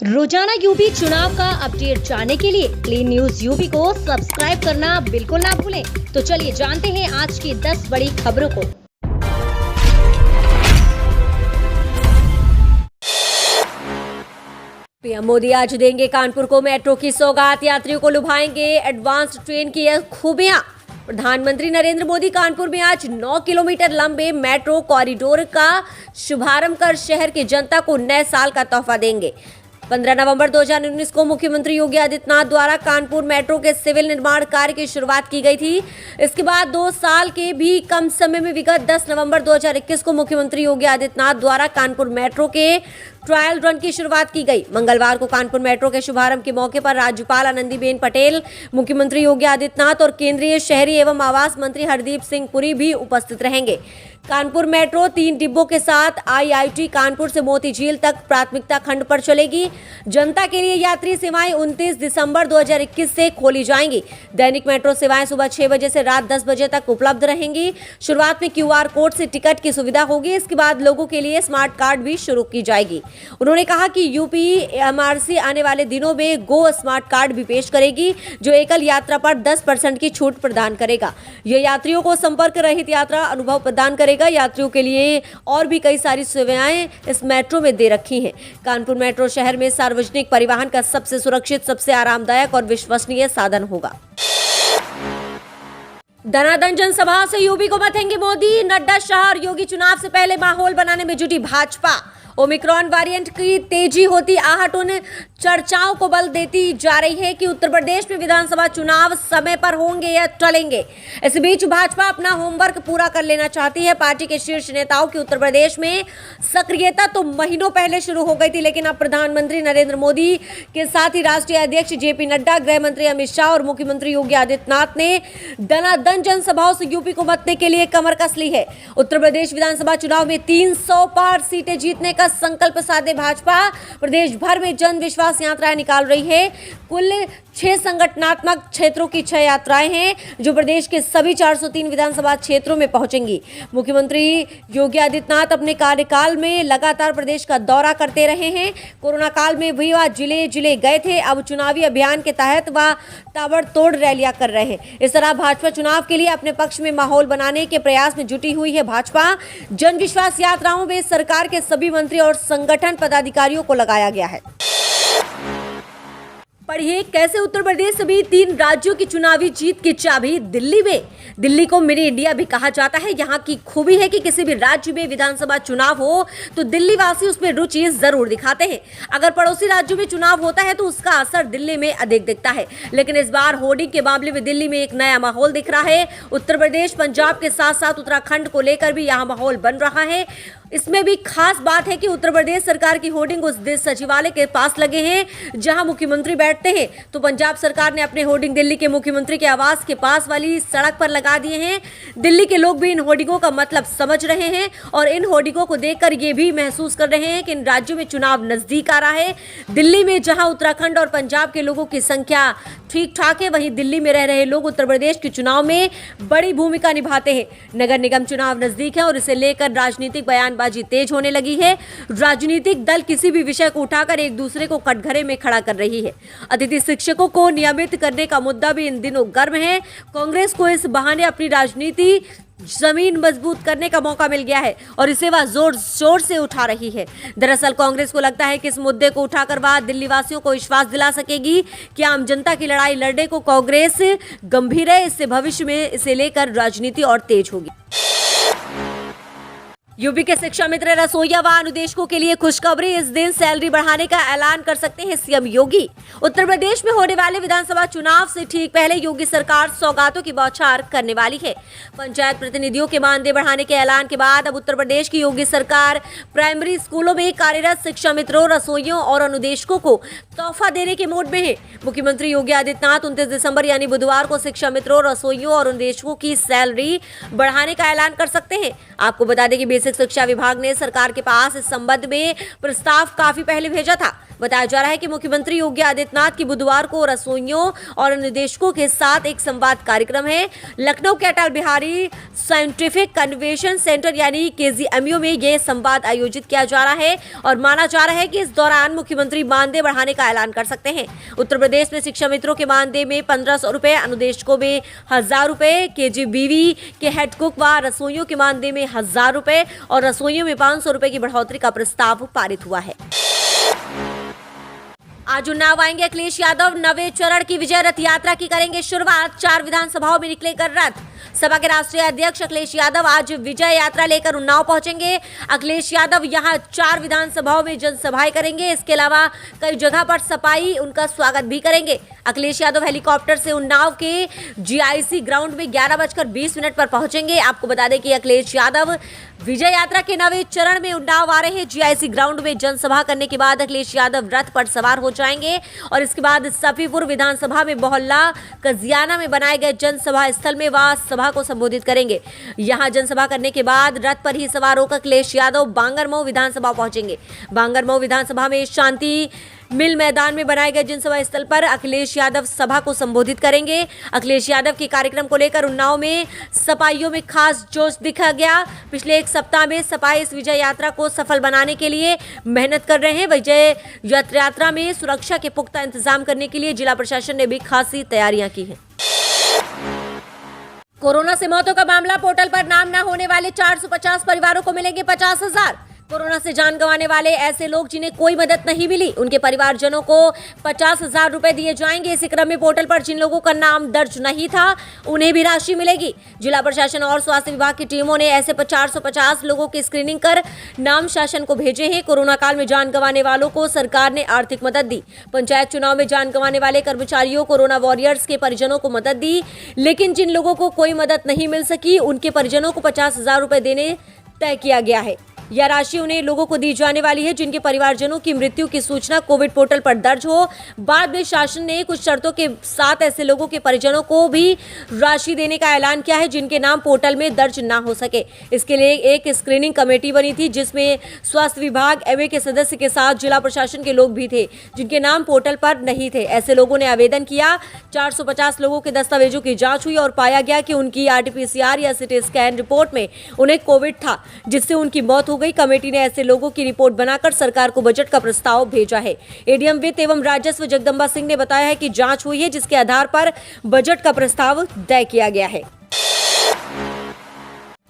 रोजाना यूपी चुनाव का अपडेट जानने के लिए क्लीन न्यूज यूपी को सब्सक्राइब करना बिल्कुल ना भूलें। तो चलिए जानते हैं आज की 10 बड़ी खबरों को। पीएम मोदी आज देंगे कानपुर को मेट्रो की सौगात, यात्रियों को लुभाएंगे एडवांस ट्रेन की खूबियां। प्रधानमंत्री नरेंद्र मोदी कानपुर में आज 9 किलोमीटर लंबे मेट्रो कॉरिडोर का शुभारंभ कर शहर की जनता को नए साल का तोहफा देंगे। 15 नवंबर 2019 को मुख्यमंत्री योगी आदित्यनाथ द्वारा कानपुर मेट्रो के सिविल निर्माण कार्य की शुरुआत की गई थी। इसके बाद 2 साल के भी कम समय में विगत 10 नवंबर 2021 को मुख्यमंत्री योगी आदित्यनाथ द्वारा कानपुर मेट्रो के ट्रायल रन की शुरुआत की गई। मंगलवार को कानपुर मेट्रो के शुभारंभ के मौके पर राज्यपाल आनंदीबेन पटेल, मुख्यमंत्री योगी आदित्यनाथ और केंद्रीय शहरी एवं आवास मंत्री हरदीप सिंह पुरी भी उपस्थित रहेंगे। कानपुर मेट्रो 3 डिब्बों के साथ आईआईटी कानपुर से मोती झील तक प्राथमिकता खंड पर चलेगी। जनता के लिए यात्री सेवाएं 29 दिसंबर 2021 से खोली जाएंगी। दैनिक मेट्रो सेवाएं सुबह 6 बजे से रात 10 बजे तक उपलब्ध रहेंगी। शुरुआत में क्यूआर कोड से टिकट की सुविधा होगी। इसके बाद लोगों के लिए स्मार्ट कार्ड भी शुरू की जाएगी। उन्होंने कहा कि यूपी एमआरसी आने वाले दिनों में गो स्मार्ट कार्ड भी पेश करेगी, जो एकल यात्रा पर 10% की छूट प्रदान करेगा। यह यात्रियों को संपर्क रहित यात्रा अनुभव प्रदान करेगा। यात्रियों के लिए और भी कई सारी सुविधाएं इस मेट्रो में दे रखी हैं। कानपुर मेट्रो शहर में सार्वजनिक परिवहन का सबसे सुरक्षित, सबसे आरामदायक और विश्वसनीय साधन होगा। धनाधन जनसभा से यूपी को मथेंगे मोदी, नड्डा, शाह और योगी। चुनाव से पहले माहौल बनाने में जुटी भाजपा। ओमिक्रॉन वेरिएंट की तेजी होती आहट उन चर्चाओं को बल देती जा रही है कि उत्तर प्रदेश में विधानसभा चुनाव समय पर होंगे या टलेंगे। इस बीच भाजपा अपना होमवर्क पूरा कर लेना चाहती है। पार्टी के शीर्ष नेताओं की उत्तर प्रदेश में सक्रियता तो महीनों पहले शुरू हो गई थी, लेकिन अब प्रधानमंत्री नरेंद्र मोदी के साथ ही राष्ट्रीय अध्यक्ष जेपी नड्डा, गृह मंत्री अमित शाह और मुख्यमंत्री योगी आदित्यनाथ ने धनाधन जनसभाओं से यूपी को मथने के लिए कमर कस ली है। उत्तर प्रदेश विधानसभा चुनाव में 300 पार सीटें जीतने का संकल्प साधे भाजपा प्रदेश भर में जन विश्वास यात्राएं निकाल रही है। कुल 6 संगठनात्मक क्षेत्रों की 6 यात्राएं हैं, जो प्रदेश के सभी 403 विधानसभा क्षेत्रों में पहुंचेंगी। मुख्यमंत्री योगी आदित्यनाथ अपने कार्यकाल में लगातार प्रदेश का दौरा करते रहे हैं। कोरोना काल में भी वह जिले जिले गए थे। अब चुनावी अभियान के तहत वह ताबड़तोड़ रैलियां कर रहे हैं। इस तरह भाजपा चुनाव के लिए अपने पक्ष में माहौल बनाने के प्रयास में जुटी हुई है। भाजपा जन विश्वास यात्राओं में सरकार के सभी मंत्री और संगठन पदाधिकारियों को लगाया गया है। पढ़िए कैसे उत्तर प्रदेश सभी 3 राज्यों की चुनावी जीत की चाबी दिल्ली में। दिल्ली को मिनी इंडिया भी कहा जाता है। यहाँ की खूबी है कि किसी भी राज्य में विधानसभा चुनाव हो तो दिल्ली वासी उसमें रुचि जरूर दिखाते हैं। अगर पड़ोसी राज्यों में चुनाव होता है तो उसका असर दिल्ली में अधिक दिखता है, लेकिन इस बार होर्डिंग के मामले में दिल्ली में एक नया माहौल दिख रहा है। उत्तर प्रदेश, पंजाब के साथ साथ उत्तराखंड को लेकर भी यहाँ माहौल बन रहा है। इसमें भी खास बात है कि उत्तर प्रदेश सरकार की होर्डिंग उस सचिवालय के पास लगे हैं जहां मुख्यमंत्री बैठते हैं, तो पंजाब सरकार ने अपने होर्डिंग दिल्ली के मुख्यमंत्री के आवास के पास वाली सड़क पर लगा दिए हैं। दिल्ली के लोग भी इन होर्डिंगों का मतलब समझ रहे हैं और इन होर्डिंगों को देखकर ये भी महसूस कर रहे हैं कि इन राज्यों में चुनाव नजदीक आ रहा है। दिल्ली में जहां उत्तराखंड और पंजाब के लोगों की संख्या ठीक ठाक है, वहीं दिल्ली में रह रहे लोग उत्तर प्रदेश के चुनाव में बड़ी भूमिका निभाते हैं। नगर निगम चुनाव नजदीक है और इसे लेकर राजनीतिक बयानबाजी तेज होने लगी है। राजनीतिक दल किसी भी विषय को उठाकर एक दूसरे को कटघरे में खड़ा कर रही है। अतिथि शिक्षकों को नियमित करने का मुद्दा भी इन दिनों गर्म है। कांग्रेस को इस बहाने अपनी राजनीति जमीन मजबूत करने का मौका मिल गया है और इसे वह जोर शोर से उठा रही है। दरअसल कांग्रेस को लगता है कि इस मुद्दे को उठाकर वह दिल्ली वासियों को विश्वास दिला सकेगी कि आम जनता की लड़ाई लड़ने को कांग्रेस गंभीर है। इससे भविष्य में इसे लेकर राजनीति और तेज होगी। यूपी के शिक्षा मित्र रसोइया व अनुदेशकों के लिए खुशखबरी, इस दिन सैलरी बढ़ाने का ऐलान कर सकते हैं सीएम योगी। उत्तर प्रदेश में होने वाले विधानसभा चुनाव से ठीक पहले योगी सरकार सौगातों की बौछार करने वाली है। पंचायत प्रतिनिधियों के मानदेय बढ़ाने के ऐलान के बाद अब उत्तर प्रदेश की योगी सरकार प्राइमरी स्कूलों में कार्यरत शिक्षा मित्रों, रसोइयों और अनुदेशकों को तोहफा देने के मूड में है। मुख्यमंत्री योगी आदित्यनाथ 29 दिसंबर यानी बुधवार को शिक्षा मित्रों, रसोइयों और अनुदेशकों की सैलरी बढ़ाने का ऐलान कर सकते हैं। आपको बता दें कि बेसिक शिक्षा विभाग ने सरकार के पास इस संबंध में प्रस्ताव काफी पहले भेजा था। बताया जा रहा है कि मुख्यमंत्री योगी आदित्यनाथ की बुधवार को रसोइयों और निदेशकों के साथ एक संवाद कार्यक्रम है। लखनऊ के Atal Bihari scientific convention centre यानी KGMU में यह संवाद आयोजित किया जा रहा है और माना जा रहा है कि इस दौरान मुख्यमंत्री मानदेय बढ़ाने का ऐलान कर सकते हैं। उत्तर प्रदेश में शिक्षा मित्रों के मानदेय में 1500 रुपए, अनुदेशकों में 1000 रुपए, KGBV के हेड कुक व रसोइयों के मानदेय में 1000 रुपए और रसोइयों में 500 रुपए की बढ़ोतरी का प्रस्ताव पारित हुआ है। आज उन्नाव आएंगे अखिलेश यादव। नवे चरण की विजय रथ यात्रा की करेंगे शुरुआत। 4 विधानसभाओं में निकलेगा रथ। सपा के राष्ट्रीय अध्यक्ष अखिलेश यादव आज विजय यात्रा लेकर उन्नाव पहुंचेंगे। अखिलेश यादव यहां 4 विधानसभाओं में जनसभाएं करेंगे। इसके अलावा कई जगह पर सपाई उनका स्वागत भी करेंगे। अखिलेश यादव हेलीकॉप्टर से उन्नाव के GIC ग्राउंड में 11:20 पर पहुंचेंगे। आपको बता दें कि अखिलेश यादव विजय यात्रा के नवे चरण में उन्नाव आ रहे हैं। GIC ग्राउंड में जनसभा करने के बाद अखिलेश यादव रथ पर सवार हो जाएंगे और इसके बाद सफीपुर विधानसभा में मोहल्ला कजियाना में बनाए गए जनसभा स्थल में वह सभा को संबोधित करेंगे। यहां जनसभा करने के बाद रथ पर ही सवार होकर अखिलेश यादव बांगरमऊ विधानसभा पहुंचेंगे। बांगरमऊ विधानसभा में शांति मिल मैदान में बनाए गए जनसभा स्थल पर अखिलेश यादव सभा को संबोधित करेंगे। अखिलेश यादव के कार्यक्रम को लेकर उन्नाव में सपाइयों में खास जोश दिखा गया। पिछले एक सप्ताह में सपाई इस विजय यात्रा को सफल बनाने के लिए मेहनत कर रहे हैं। विजय यात्रा में सुरक्षा के पुख्ता इंतजाम करने के लिए जिला प्रशासन ने भी खासी तैयारियां की हैं। कोरोना से मौतों का मामला, पोर्टल पर नाम न होने वाले 450 परिवारों को मिलेंगे 50,000। कोरोना से जान गंवाने वाले ऐसे लोग जिन्हें कोई मदद नहीं मिली, उनके परिवारजनों को 50,000 रुपए दिए जाएंगे। इसी क्रम में पोर्टल पर जिन लोगों का नाम दर्ज नहीं था, उन्हें भी राशि मिलेगी। जिला प्रशासन और स्वास्थ्य विभाग की टीमों ने ऐसे 450 लोगों की स्क्रीनिंग कर नाम शासन को भेजे हैं। कोरोना काल में जान गंवाने वालों को सरकार ने आर्थिक मदद दी। पंचायत चुनाव में जान गंवाने वाले कर्मचारियों, कोरोना वॉरियर्स के परिजनों को मदद दी, लेकिन जिन लोगों को कोई मदद नहीं मिल सकी, उनके परिजनों को 50,000 रुपए देने तय किया गया है। यह राशि उन्हें लोगों को दी जाने वाली है जिनके परिवारजनों की मृत्यु की सूचना कोविड पोर्टल पर दर्ज हो। बाद में शासन ने कुछ शर्तों के साथ ऐसे लोगों के परिजनों को भी राशि देने का ऐलान किया है जिनके नाम पोर्टल में दर्ज ना हो सके। इसके लिए एक स्क्रीनिंग कमेटी बनी थी जिसमें स्वास्थ्य विभाग, MA के सदस्य के साथ जिला प्रशासन के लोग भी थे जिनके नाम पोर्टल पर नहीं थे। ऐसे लोगों ने आवेदन किया। 450 लोगों के दस्तावेजों की जाँच हुई और पाया गया कि उनकी RT-PCR या CT स्कैन रिपोर्ट में उन्हें कोविड था, जिससे उनकी मौत हो गई। कमेटी ने ऐसे लोगों की रिपोर्ट बनाकर सरकार को बजट का प्रस्ताव भेजा है। ADM वित्त एवं राजस्व जगदम्बा सिंह ने बताया है कि जांच हुई है जिसके आधार पर बजट का प्रस्ताव तय किया गया है।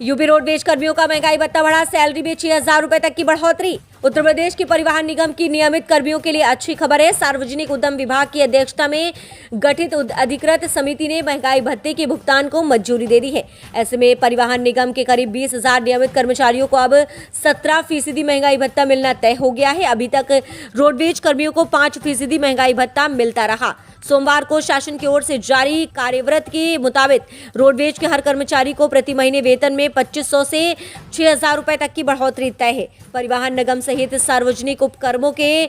यूपी रोडवेज कर्मियों का महंगाई भत्ता बढ़ा, सैलरी में 6,000 रुपए तक की बढ़ोतरी। उत्तर प्रदेश के परिवहन निगम की नियमित कर्मियों के लिए अच्छी खबर है। सार्वजनिक उद्यम विभाग की अध्यक्षता में गठित अधिकृत समिति ने महंगाई भत्ते के भुगतान को मंजूरी दे दी है। ऐसे में परिवहन निगम के करीब 20,000 नियमित कर्मचारियों को अब 17% महंगाई भत्ता मिलना तय हो गया है। अभी तक रोडवेज कर्मियों को 5% महंगाई भत्ता मिलता रहा। सोमवार को शासन की ओर से जारी कार्यवृत्त के मुताबिक रोडवेज के हर कर्मचारी को प्रति महीने वेतन में 2500 से 6,000 रुपए तक की बढ़ोतरी तय है। परिवहन निगम सहित सार्वजनिक उपक्रमों के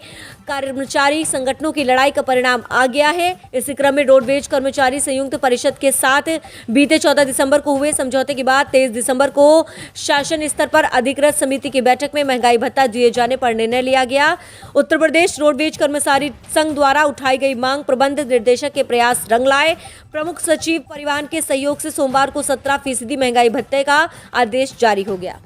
कर्मचारी संगठनों की लड़ाई का परिणाम आ गया है। इसी क्रम में रोडवेज कर्मचारी संयुक्त परिषद के साथ बीते 14 दिसंबर को हुए समझौते के बाद 23 दिसंबर को शासन स्तर पर अधिकृत समिति की बैठक में महंगाई भत्ता दिए जाने पर निर्णय लिया गया। उत्तर प्रदेश रोडवेज कर्मचारी संघ द्वारा उठाई गई मांग प्रबंध निर्देशक के प्रयास रंग लाए। प्रमुख सचिव परिवहन के सहयोग से सोमवार को 17% महंगाई भत्ते का आदेश जारी हो गया।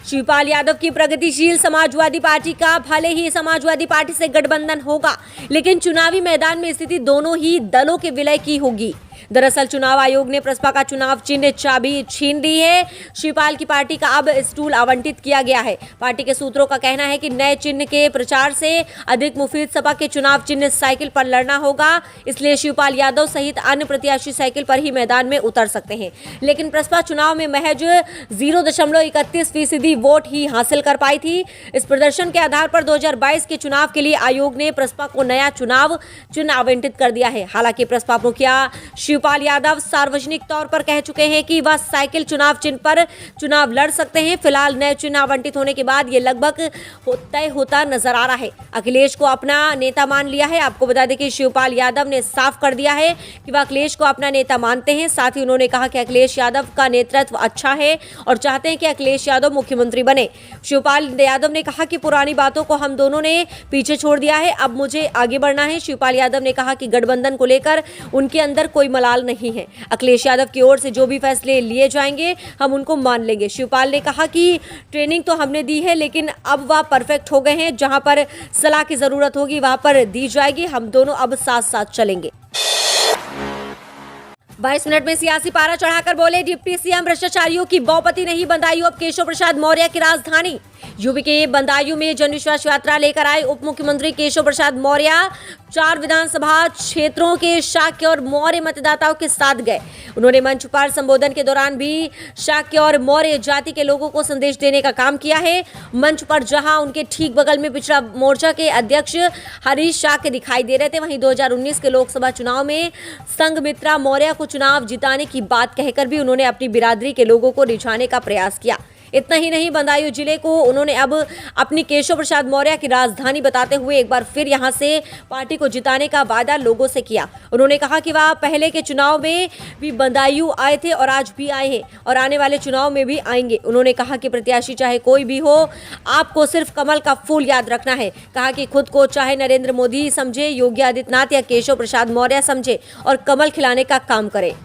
शिवपाल यादव की प्रगतिशील समाजवादी पार्टी का भले ही समाजवादी पार्टी से गठबंधन होगा, लेकिन चुनावी मैदान में स्थिति दोनों ही दलों के विलय की होगी। दरअसल चुनाव आयोग ने प्रसपा का चुनाव चिन्ह चाबी छीन ली है। शिवपाल की पार्टी का अब स्टूल आवंटित किया गया है। पार्टी के सूत्रों का कहना है कि नए चिन्ह के प्रचार से अधिक मुफीद सपा के चुनाव चिन्ह साइकिल पर लड़ना होगा, इसलिए शिवपाल यादव सहित अन्य प्रत्याशी साइकिल पर ही मैदान में उतर सकते हैं। लेकिन प्रसपा चुनाव में महज 0.31% वोट ही हासिल कर पाई थी। इस प्रदर्शन के आधार पर 2022 के चुनाव के लिए आयोग ने प्रसपा को नया चुनाव चिन्ह आवंटित कर दिया है। हालांकि प्रसपा मुखिया शिवपाल यादव सार्वजनिक तौर पर कह चुके हैं कि वह साइकिल चुनाव चिन्ह पर चुनाव लड़ सकते हैं। फिलहाल नए चिन्ह आवंटित होने के बाद ये लगभग तय होता नजर आ रहा है। अखिलेश को अपना नेता मान लिया है। आपको बता दें कि शिवपाल यादव ने साफ कर दिया है कि वह अखिलेश को अपना नेता मानते हैं। साथ ही उन्होंने कहा कि अखिलेश यादव का नेतृत्व अच्छा है और चाहते हैं कि अखिलेश यादव मुख्यमंत्री बने। शिवपाल यादव ने कहा कि पुरानी बातों को हम दोनों ने पीछे छोड़ दिया है, अब मुझे आगे बढ़ना है। शिवपाल यादव ने कहा कि गठबंधन को लेकर उनके अंदर कोई मलाल नहीं है। अखिलेश यादव की ओर से जो भी फैसले लिए जाएंगे हम उनको मान लेंगे। शिवपाल ने कहा कि ट्रेनिंग तो हमने दी है, लेकिन अब वह परफेक्ट हो गए हैं। जहां पर सलाह की जरूरत होगी वहां पर दी जाएगी। हम दोनों अब साथ साथ चलेंगे। 22 मिनट में सियासी पारा चढ़ाकर बोले डिप्टी सीएम भ्रष्टाचारियों की बौपति नहीं, बदायूं अब केशव प्रसाद मौर्य की राजधानी। यूपी के बदायूं में जन विश्वास यात्रा लेकर आए उप मुख्यमंत्री केशव प्रसाद मौर्य 4 विधानसभा क्षेत्रों के शाक्य और मौर्य मतदाताओं के साथ गए। उन्होंने मंच पर संबोधन के दौरान भी शाक्य और मौर्य जाति के लोगों को संदेश देने का काम किया है। मंच पर जहां उनके ठीक बगल में पिछड़ा मोर्चा के अध्यक्ष हरीश शाक्य दिखाई दे रहे थे, वहीं 2019 के लोकसभा चुनाव में संघमित्रा मौर्य को चुनाव जिताने की बात कहकर भी उन्होंने अपनी बिरादरी के लोगों को रिझाने का प्रयास किया। इतना ही नहीं, बदायूं जिले को उन्होंने अब अपनी केशव प्रसाद मौर्य की राजधानी बताते हुए एक बार फिर यहां से पार्टी को जिताने का वादा लोगों से किया। उन्होंने कहा कि वह पहले के चुनाव में भी बदायूं आए थे और आज भी आए हैं और आने वाले चुनाव में भी आएंगे। उन्होंने कहा कि प्रत्याशी चाहे कोई भी हो, आपको सिर्फ कमल का फूल याद रखना है। कहा कि खुद को चाहे नरेंद्र मोदी समझे, योगी आदित्यनाथ या केशव प्रसाद मौर्य समझे और कमल खिलाने का काम करे।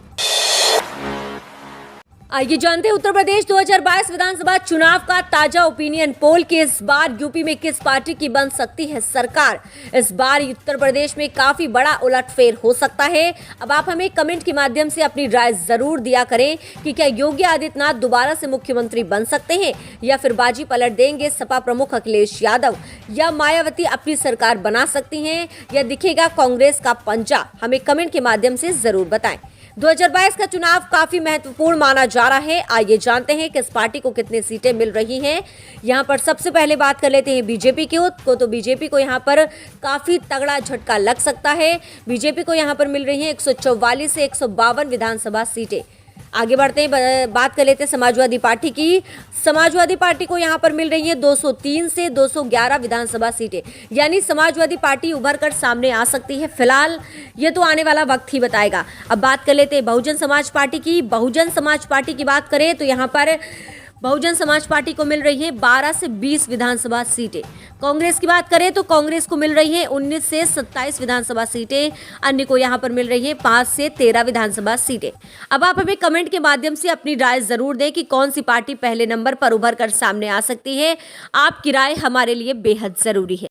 आइए जानते हैं उत्तर प्रदेश 2022 विधानसभा चुनाव का ताजा ओपिनियन पोल कि इस बार यूपी में किस पार्टी की बन सकती है सरकार। इस बार उत्तर प्रदेश में काफी बड़ा उलटफेर हो सकता है। अब आप हमें कमेंट के माध्यम से अपनी राय जरूर दिया करें कि क्या योगी आदित्यनाथ दोबारा से मुख्यमंत्री बन सकते हैं या फिर बाजी पलट देंगे सपा प्रमुख अखिलेश यादव, या मायावती अपनी सरकार बना सकती हैं, या दिखेगा कांग्रेस का पंजा। हमें कमेंट के माध्यम से जरूर बताएं। 2022 का चुनाव काफी महत्वपूर्ण माना जा रहा है। आइए जानते हैं कि इस पार्टी को कितनी सीटें मिल रही हैं। यहां पर सबसे पहले बात कर लेते हैं बीजेपी को तो बीजेपी को यहां पर काफी तगड़ा झटका लग सकता है। बीजेपी को यहां पर मिल रही हैं 144 से 152 विधानसभा सीटें। आगे बढ़ते हैं, बात कर लेते हैं समाजवादी पार्टी की। समाजवादी पार्टी को यहां पर मिल रही है 203 से 211 विधानसभा सीटें, यानी समाजवादी पार्टी उभर कर सामने आ सकती है। फिलहाल ये तो आने वाला वक्त ही बताएगा। अब बात कर लेते हैं बहुजन समाज पार्टी की। बहुजन समाज पार्टी की बात करें तो यहां पर बहुजन समाज पार्टी को मिल रही है 12 से 20 विधानसभा सीटें। कांग्रेस की बात करें तो कांग्रेस को मिल रही है 19 से 27 विधानसभा सीटें। अन्य को यहां पर मिल रही है 5 से 13 विधानसभा सीटें। अब आप हमें कमेंट के माध्यम से अपनी राय जरूर दें कि कौन सी पार्टी पहले नंबर पर उभर कर सामने आ सकती है। आपकी राय हमारे लिए बेहद जरूरी है।